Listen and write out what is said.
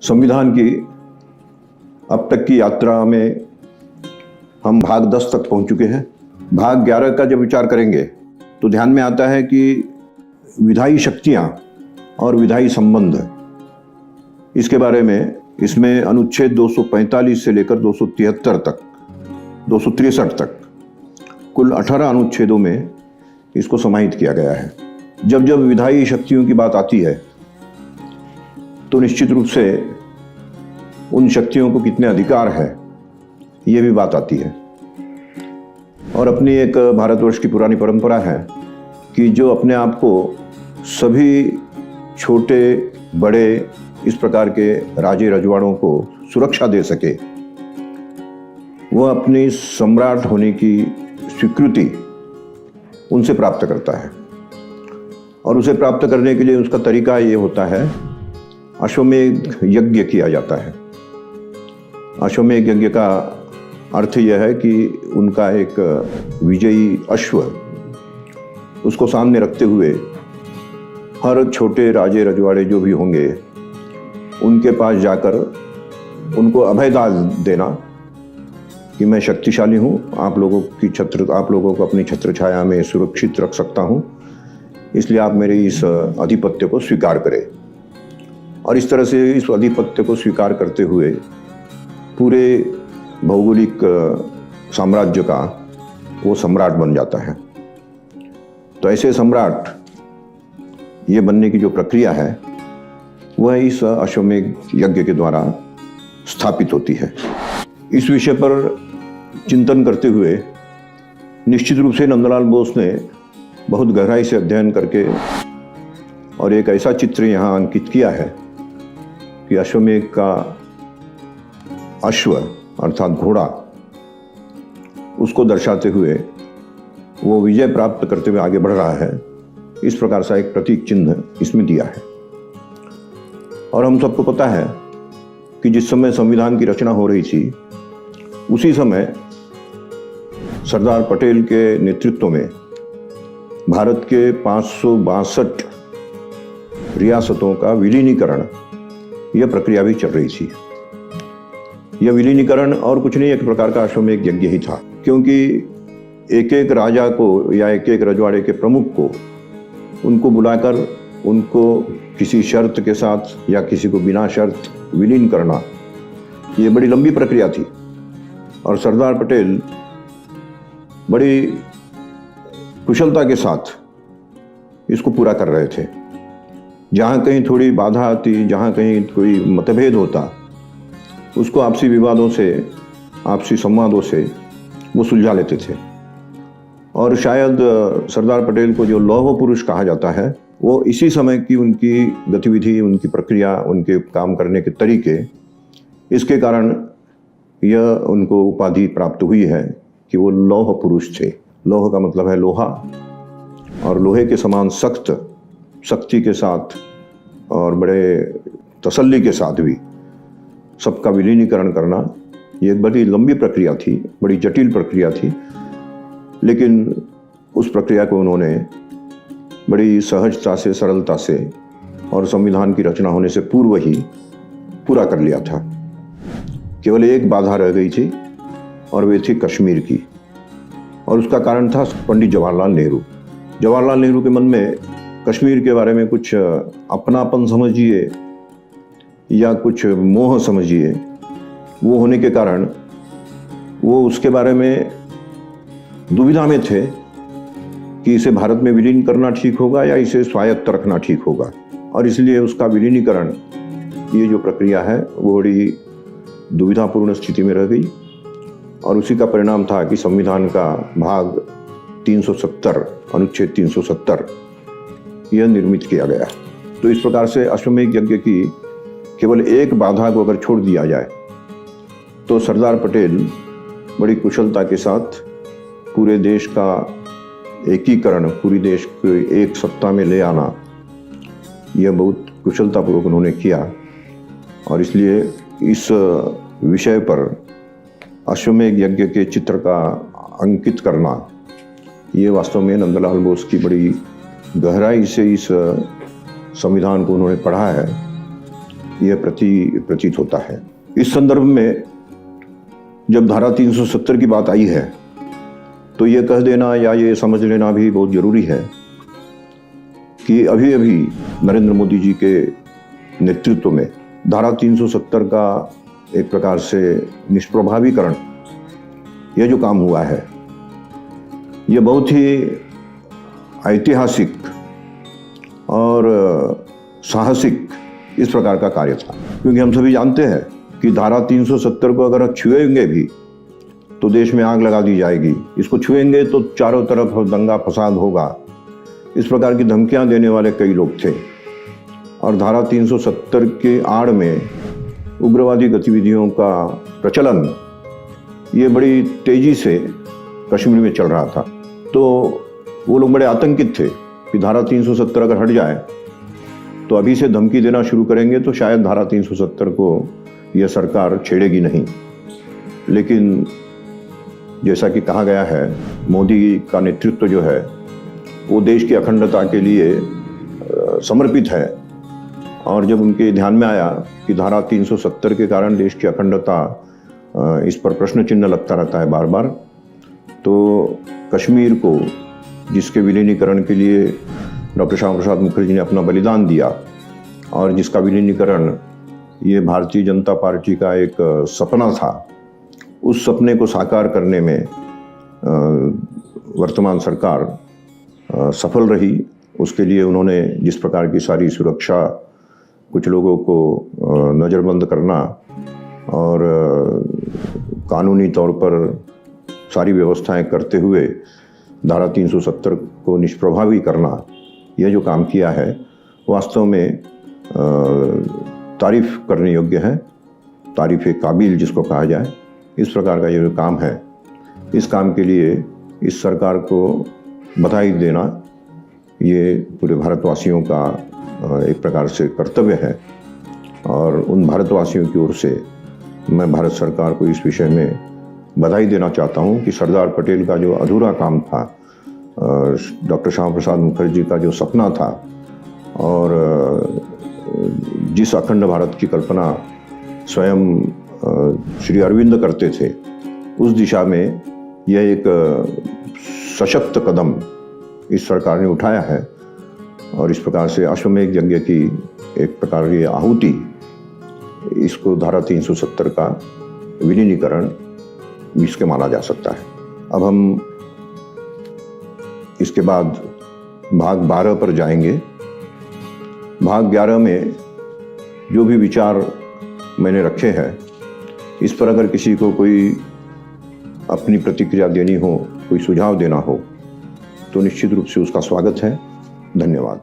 संविधान की अब तक की यात्रा में हम भाग 10 तक पहुंच चुके हैं। भाग 11 का जब विचार करेंगे तो ध्यान में आता है कि विधायी शक्तियां और विधायी संबंध, इसके बारे में इसमें अनुच्छेद 245 से लेकर 273 तक 263 तक कुल 18 अनुच्छेदों में इसको समाहित किया गया है। जब जब विधायी शक्तियों की बात आती है तो निश्चित रूप से उन शक्तियों को कितने अधिकार है ये भी बात आती है। और अपनी एक भारतवर्ष की पुरानी परंपरा है कि जो अपने आप को सभी छोटे बड़े इस प्रकार के राजे रजवाड़ों को सुरक्षा दे सके, वह अपनी सम्राट होने की स्वीकृति उनसे प्राप्त करता है। और उसे प्राप्त करने के लिए उसका तरीका ये होता है, अश्वमेध यज्ञ किया जाता है। अश्वमेध यज्ञ का अर्थ यह है कि उनका एक विजयी अश्व, उसको सामने रखते हुए हर छोटे राजे रजवाड़े जो भी होंगे उनके पास जाकर उनको अभयदान देना कि मैं शक्तिशाली हूँ, आप लोगों को अपनी छत्र छाया में सुरक्षित रख सकता हूँ, इसलिए आप मेरे इस आधिपत्य को स्वीकार करें। और इस तरह से इस आधिपत्य को स्वीकार करते हुए पूरे भौगोलिक साम्राज्य का वो सम्राट बन जाता है। तो ऐसे सम्राट ये बनने की जो प्रक्रिया है वह इस अश्वमेध यज्ञ के द्वारा स्थापित होती है। इस विषय पर चिंतन करते हुए निश्चित रूप से नंदलाल बोस ने बहुत गहराई से अध्ययन करके और एक ऐसा चित्र यहाँ अंकित किया है कि अश्वमेध का अश्व अर्थात घोड़ा, उसको दर्शाते हुए वो विजय प्राप्त करते हुए आगे बढ़ रहा है, इस प्रकार का एक प्रतीक चिन्ह इसमें दिया है। और हम सबको पता है कि जिस समय संविधान की रचना हो रही थी उसी समय सरदार पटेल के नेतृत्व में भारत के 562 रियासतों का विलीनीकरण, यह प्रक्रिया भी चल रही थी। यह विलीनीकरण और कुछ नहीं, एक प्रकार का अश्वमेध यज्ञ ही था, क्योंकि एक एक राजा को या एक एक रजवाड़े के प्रमुख को उनको बुलाकर उनको किसी शर्त के साथ या किसी को बिना शर्त विलीन करना, ये बड़ी लंबी प्रक्रिया थी। और सरदार पटेल बड़ी कुशलता के साथ इसको पूरा कर रहे थे। जहाँ कहीं थोड़ी बाधा आती, जहाँ कहीं कोई मतभेद होता, उसको आपसी विवादों से, आपसी संवादों से वो सुलझा लेते थे। और शायद सरदार पटेल को जो लौह पुरुष कहा जाता है, वो इसी समय की उनकी गतिविधि, उनकी प्रक्रिया, उनके काम करने के तरीके, इसके कारण यह उनको उपाधि प्राप्त हुई है कि वो लौह पुरुष थे। लौह का मतलब है लोहा, और लोहे के समान सख्त, शक्ति के साथ और बड़े तसल्ली के साथ भी सबका विलीनीकरण करना, ये एक बड़ी लंबी प्रक्रिया थी, बड़ी जटिल प्रक्रिया थी। लेकिन उस प्रक्रिया को उन्होंने बड़ी सहजता से, सरलता से और संविधान की रचना होने से पूर्व ही पूरा कर लिया था। केवल एक बाधा रह गई थी और वे थी कश्मीर की, और उसका कारण था पंडित जवाहरलाल नेहरू। जवाहरलाल नेहरू के मन में कश्मीर के बारे में कुछ अपनापन समझिए या कुछ मोह समझिए, वो होने के कारण वो उसके बारे में दुविधा में थे कि इसे भारत में विलीन करना ठीक होगा या इसे स्वायत्त रखना ठीक होगा। और इसलिए उसका विलीनीकरण, ये जो प्रक्रिया है वो बड़ी दुविधापूर्ण स्थिति में रह गई। और उसी का परिणाम था कि संविधान का भाग 370, अनुच्छेद 370 यह निर्मित किया गया। तो इस प्रकार से अश्वमेध यज्ञ की केवल एक बाधा को अगर छोड़ दिया जाए तो सरदार पटेल बड़ी कुशलता के साथ पूरे देश का एकीकरण, पूरी देश को एक सत्ता में ले आना, यह बहुत कुशलतापूर्वक उन्होंने किया। और इसलिए इस विषय पर अश्वमेध यज्ञ के चित्र का अंकित करना, ये वास्तव में नंदलाल बोस की बड़ी गहराई से इस संविधान को उन्होंने पढ़ा है यह प्रतीत होता है। इस संदर्भ में जब धारा 370 की बात आई है तो ये कह देना या ये समझ लेना भी बहुत जरूरी है कि अभी अभी नरेंद्र मोदी जी के नेतृत्व में धारा 370 का एक प्रकार से निष्प्रभावीकरण, यह जो काम हुआ है, यह बहुत ही ऐतिहासिक और साहसिक इस प्रकार का कार्य था। क्योंकि हम सभी जानते हैं कि धारा 370 को अगर छुएंगे भी तो देश में आग लगा दी जाएगी, इसको छुएंगे तो चारों तरफ दंगा फसाद होगा, इस प्रकार की धमकियां देने वाले कई लोग थे। और धारा 370 के आड़ में उग्रवादी गतिविधियों का प्रचलन ये बड़ी तेजी से कश्मीर में चल रहा था। तो वो लोग बड़े आतंकित थे कि धारा 370 अगर हट जाए तो अभी से धमकी देना शुरू करेंगे तो शायद धारा 370 को यह सरकार छेड़ेगी नहीं। लेकिन जैसा कि कहा गया है, मोदी का नेतृत्व जो है वो देश की अखंडता के लिए समर्पित है। और जब उनके ध्यान में आया कि धारा 370 के कारण देश की अखंडता, इस पर प्रश्न चिन्ह लगता रहता है बार बार, तो कश्मीर को, जिसके विलीनीकरण के लिए डॉक्टर श्यामा प्रसाद मुखर्जी ने अपना बलिदान दिया और जिसका विलीनीकरण ये भारतीय जनता पार्टी का एक सपना था, उस सपने को साकार करने में वर्तमान सरकार सफल रही। उसके लिए उन्होंने जिस प्रकार की सारी सुरक्षा, कुछ लोगों को नज़रबंद करना और कानूनी तौर पर सारी व्यवस्थाएं करते हुए धारा 370 को निष्प्रभावी करना, यह जो काम किया है वास्तव में तारीफ करने योग्य है, तारीफ काबिल जिसको कहा जाए। इस प्रकार का ये जो काम है, इस काम के लिए इस सरकार को बधाई देना ये पूरे भारतवासियों का एक प्रकार से कर्तव्य है। और उन भारतवासियों की ओर से मैं भारत सरकार को इस विषय में बधाई देना चाहता हूँ कि सरदार पटेल का जो अधूरा काम था, डॉक्टर श्यामा प्रसाद मुखर्जी का जो सपना था और जिस अखंड भारत की कल्पना स्वयं श्री अरविंद करते थे, उस दिशा में यह एक सशक्त कदम इस सरकार ने उठाया है। और इस प्रकार से अश्वमेध यज्ञ की एक प्रकार की आहुति, इसको धारा 370 का विलीनीकरण इसके माना जा सकता है। अब हम इसके बाद भाग 12 पर जाएंगे। भाग 11 में जो भी विचार मैंने रखे हैं, इस पर अगर किसी को कोई अपनी प्रतिक्रिया देनी हो, कोई सुझाव देना हो, तो निश्चित रूप से उसका स्वागत है। धन्यवाद।